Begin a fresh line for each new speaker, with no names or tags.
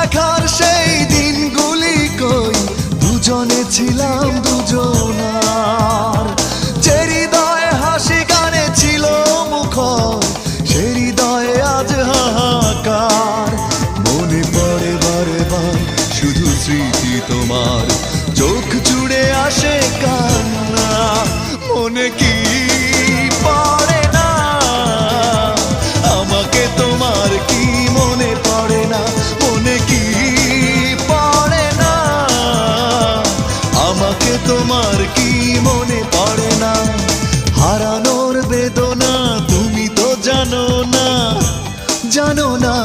দেখার সেই দিনগুলি কই, দুজনে ছিলাম দুজনার। যে হৃদয়ে হাসি গানে ছিল মুখর, সে হৃদয়ে আজ হাহাকার। মনে পড়ে বারে বার শুধু স্মৃতি তোমার, চোখ জুড়ে আসে কান্না। মনে কি পড়ে না আমাকে তোমার, কি মনে পড়ে না? মনে কি পড়ে না আমাকে তোমার, কি মনে পড়ে না? হারানোর বেদনা তুমি তো জানো না, জানো না।